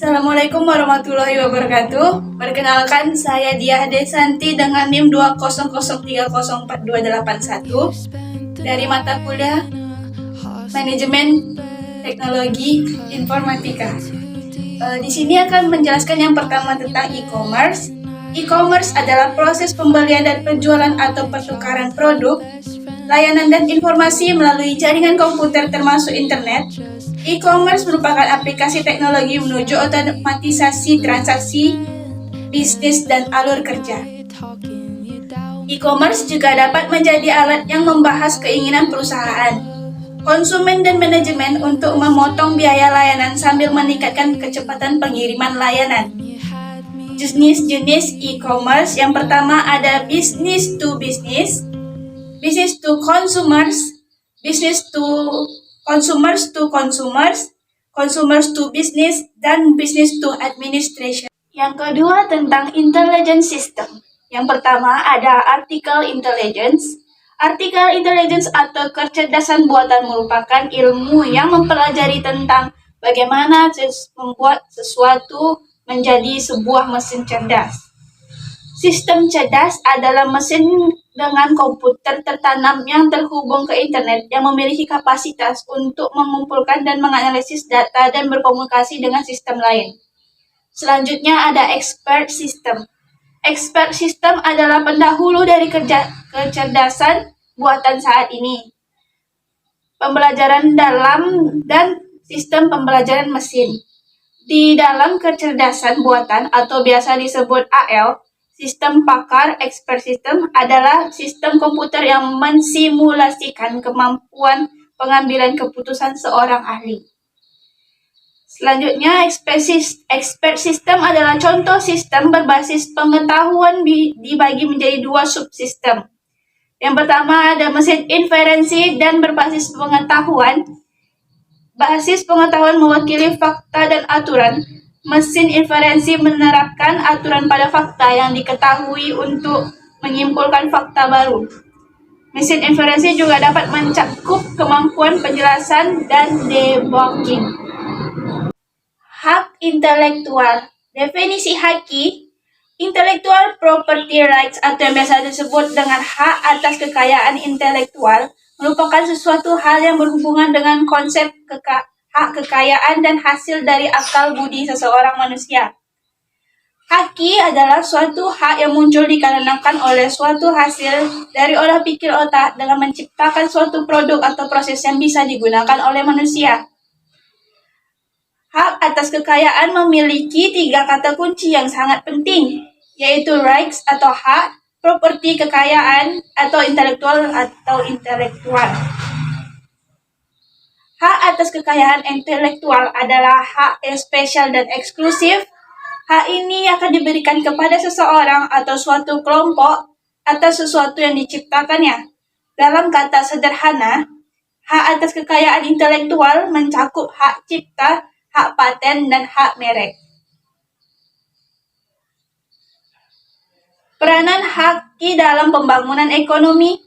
Assalamualaikum warahmatullahi wabarakatuh. Perkenalkan, saya Diah Desanti dengan NIM 200304281 dari mata kuliah Manajemen Teknologi Informatika. Di sini akan menjelaskan yang pertama tentang e-commerce. E-commerce adalah proses pembelian dan penjualan atau pertukaran produk, layanan dan informasi melalui jaringan komputer termasuk internet. E-commerce merupakan aplikasi teknologi menuju otomatisasi transaksi, bisnis, dan alur kerja. E-commerce juga dapat menjadi alat yang membahas keinginan perusahaan, konsumen, dan manajemen untuk memotong biaya layanan sambil meningkatkan kecepatan pengiriman layanan. Jenis-jenis e-commerce yang pertama ada business to business, business to consumers, business to consumers to consumers, consumers to business, dan business to administration. Yang kedua tentang intelligence system. Yang pertama ada artificial intelligence. Artificial intelligence atau kecerdasan buatan merupakan ilmu yang mempelajari tentang bagaimana membuat sesuatu menjadi sebuah mesin cerdas. Sistem cerdas adalah mesin dengan komputer tertanam yang terhubung ke internet yang memiliki kapasitas untuk mengumpulkan dan menganalisis data dan berkomunikasi dengan sistem lain. Selanjutnya ada expert system. Expert system adalah pendahulu dari kecerdasan buatan saat ini. Pembelajaran dalam dan sistem pembelajaran mesin. Di dalam kecerdasan buatan atau biasa disebut AL, sistem pakar expert system adalah sistem komputer yang mensimulasikan kemampuan pengambilan keputusan seorang ahli. Selanjutnya, expert system adalah contoh sistem berbasis pengetahuan dibagi menjadi dua subsistem. Yang pertama ada mesin inferensi dan berbasis pengetahuan. Basis pengetahuan mewakili fakta dan aturan. Mesin inferensi menerapkan aturan pada fakta yang diketahui untuk menyimpulkan fakta baru. Mesin inferensi juga dapat mencakup kemampuan penjelasan dan debugging. Hak intelektual. Definisi haki, intellectual property rights atau yang biasa disebut dengan hak atas kekayaan intelektual merupakan sesuatu hal yang berhubungan dengan konsep hak kekayaan dan hasil dari akal budi seseorang manusia. Haki adalah suatu hak yang muncul dikarenakan oleh suatu hasil dari olah pikir otak dengan menciptakan suatu produk atau proses yang bisa digunakan oleh manusia. Hak atas kekayaan memiliki 3 kata kunci yang sangat penting, yaitu rights atau hak, properti kekayaan, atau intelektual. Hak atas kekayaan intelektual adalah hak yang spesial dan eksklusif. Hak ini akan diberikan kepada seseorang atau suatu kelompok atas sesuatu yang diciptakannya. Dalam kata sederhana, hak atas kekayaan intelektual mencakup hak cipta, hak paten, dan hak merek. Peranan haki dalam pembangunan ekonomi.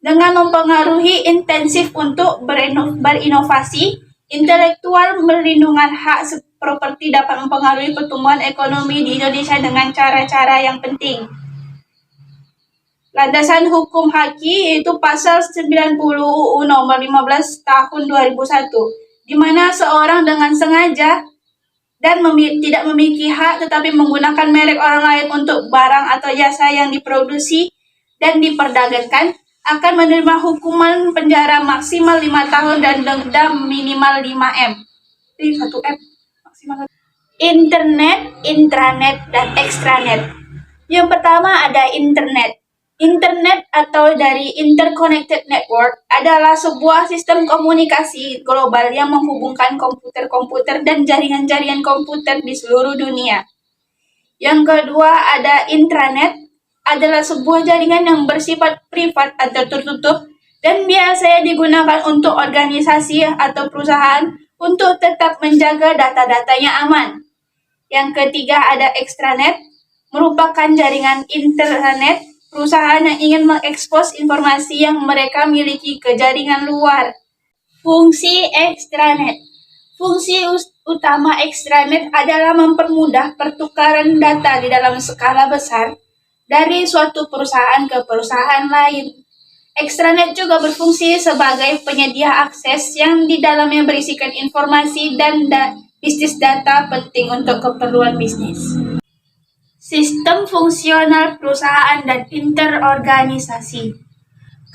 Dengan mempengaruhi intensif untuk berinovasi, intelektual perlindungan hak properti dapat mempengaruhi pertumbuhan ekonomi di Indonesia dengan cara-cara yang penting. Landasan hukum haki yaitu pasal 90 UU nomor 15 tahun 2001, di mana seorang dengan sengaja dan tidak memiliki hak tetapi menggunakan merek orang lain untuk barang atau jasa yang diproduksi dan diperdagangkan akan menerima hukuman penjara maksimal 5 tahun dan denda minimal 5M. 1M maksimal. Internet, intranet, dan extranet. Yang pertama ada internet. Internet atau dari interconnected network adalah sebuah sistem komunikasi global yang menghubungkan komputer-komputer dan jaringan-jaringan komputer di seluruh dunia. Yang kedua ada intranet, adalah sebuah jaringan yang bersifat privat atau tertutup dan biasanya digunakan untuk organisasi atau perusahaan untuk tetap menjaga data-datanya aman. Yang ketiga ada extranet, merupakan jaringan internet perusahaan yang ingin mengekspos informasi yang mereka miliki ke jaringan luar. Fungsi extranet. Fungsi utama extranet adalah mempermudah pertukaran data di dalam skala besar dari suatu perusahaan ke perusahaan lain. Extranet juga berfungsi sebagai penyedia akses yang di dalamnya berisikan informasi dan bisnis data penting untuk keperluan bisnis. Sistem fungsional perusahaan dan interorganisasi.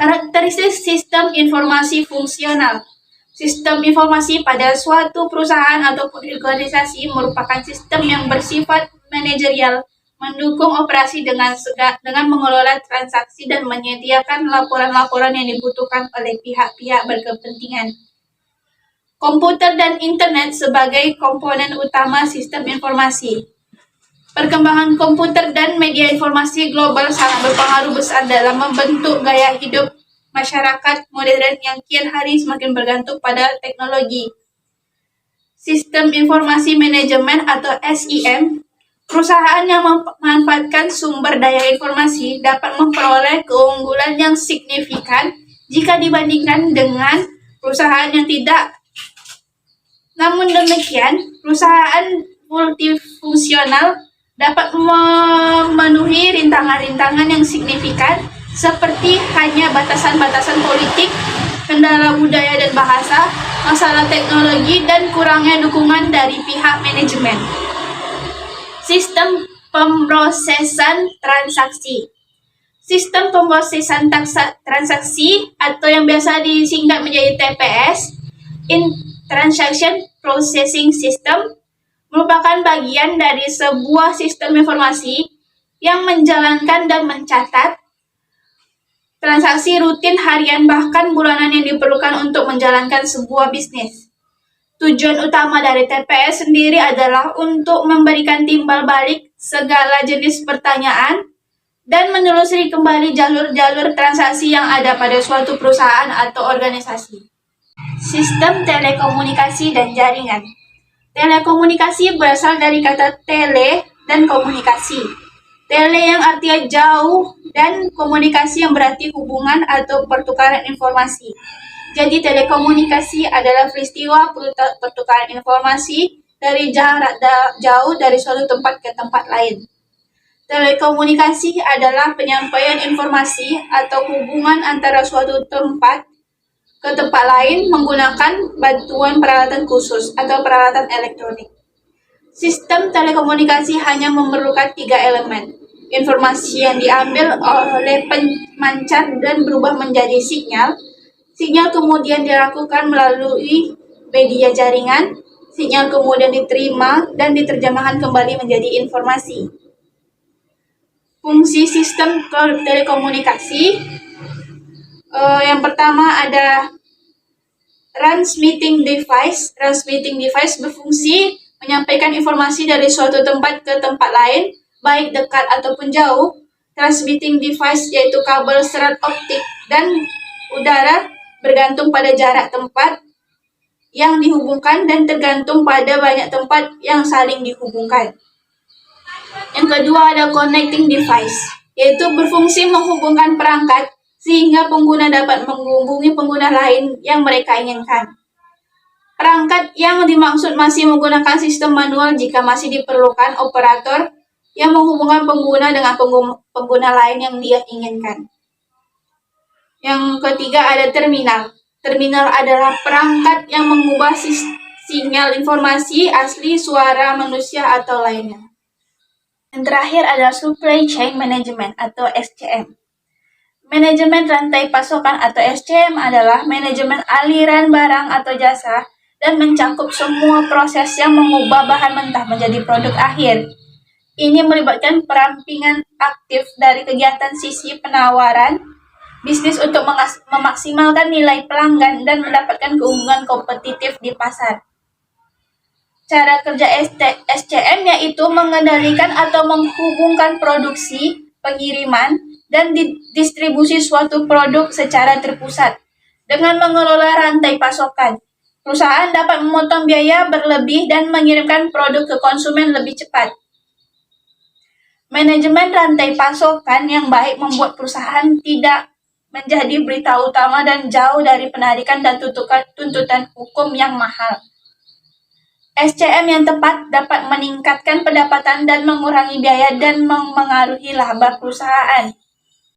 Karakteristik sistem informasi fungsional. Sistem informasi pada suatu perusahaan ataupun organisasi merupakan sistem yang bersifat manajerial, mendukung operasi dengan mengelola transaksi dan menyediakan laporan-laporan yang dibutuhkan oleh pihak-pihak berkepentingan. Komputer dan internet sebagai komponen utama sistem informasi. Perkembangan komputer dan media informasi global sangat berpengaruh besar dalam membentuk gaya hidup masyarakat modern yang kian hari semakin bergantung pada teknologi. Sistem informasi manajemen atau SIM, perusahaan yang memanfaatkan sumber daya informasi dapat memperoleh keunggulan yang signifikan jika dibandingkan dengan perusahaan yang tidak. Namun demikian, perusahaan multifungsional dapat memenuhi rintangan-rintangan yang signifikan seperti hanya batasan-batasan politik, kendala budaya dan bahasa, masalah teknologi, dan kurangnya dukungan dari pihak manajemen. Sistem pemrosesan transaksi. Sistem pemrosesan transaksi atau yang biasa disingkat menjadi TPS, Transaction Processing System, merupakan bagian dari sebuah sistem informasi yang menjalankan dan mencatat transaksi rutin harian bahkan bulanan yang diperlukan untuk menjalankan sebuah bisnis. Tujuan utama dari TPS sendiri adalah untuk memberikan timbal balik segala jenis pertanyaan dan menelusuri kembali jalur-jalur transaksi yang ada pada suatu perusahaan atau organisasi. Sistem telekomunikasi dan jaringan. Telekomunikasi berasal dari kata tele dan komunikasi. Tele yang artinya jauh dan komunikasi yang berarti hubungan atau pertukaran informasi. Jadi telekomunikasi adalah peristiwa pertukaran informasi dari jarak jauh dari suatu tempat ke tempat lain. Telekomunikasi adalah penyampaian informasi atau hubungan antara suatu tempat ke tempat lain menggunakan bantuan peralatan khusus atau peralatan elektronik. Sistem telekomunikasi hanya memerlukan 3 elemen. Informasi yang diambil oleh pemancar dan berubah menjadi sinyal. Sinyal kemudian dilakukan melalui media jaringan. Sinyal kemudian diterima dan diterjemahkan kembali menjadi informasi. Fungsi sistem telekomunikasi. Yang pertama ada transmitting device. Transmitting device berfungsi menyampaikan informasi dari suatu tempat ke tempat lain, baik dekat ataupun jauh. Transmitting device yaitu kabel serat optik dan udara bergantung pada jarak tempat yang dihubungkan dan tergantung pada banyak tempat yang saling dihubungkan. Yang kedua ada connecting device, yaitu berfungsi menghubungkan perangkat sehingga pengguna dapat menghubungi pengguna lain yang mereka inginkan. Perangkat yang dimaksud masih menggunakan sistem manual jika masih diperlukan operator yang menghubungkan pengguna dengan pengguna lain yang dia inginkan. Yang ketiga ada terminal. Terminal adalah perangkat yang mengubah sinyal informasi asli, suara manusia atau lainnya. Yang terakhir adalah supply chain management atau SCM. Manajemen rantai pasokan atau SCM adalah manajemen aliran barang atau jasa dan mencakup semua proses yang mengubah bahan mentah menjadi produk akhir. Ini melibatkan perampingan aktif dari kegiatan sisi penawaran bisnis untuk memaksimalkan nilai pelanggan dan mendapatkan keunggulan kompetitif di pasar. Cara kerja SCM yaitu mengendalikan atau menghubungkan produksi, pengiriman, dan distribusi suatu produk secara terpusat. Dengan mengelola rantai pasokan, perusahaan dapat memotong biaya berlebih dan mengirimkan produk ke konsumen lebih cepat. Manajemen rantai pasokan yang baik membuat perusahaan tidak menjadi berita utama dan jauh dari penarikan dan tuntutan hukum yang mahal. SCM yang tepat dapat meningkatkan pendapatan dan mengurangi biaya dan mempengaruhi laba perusahaan.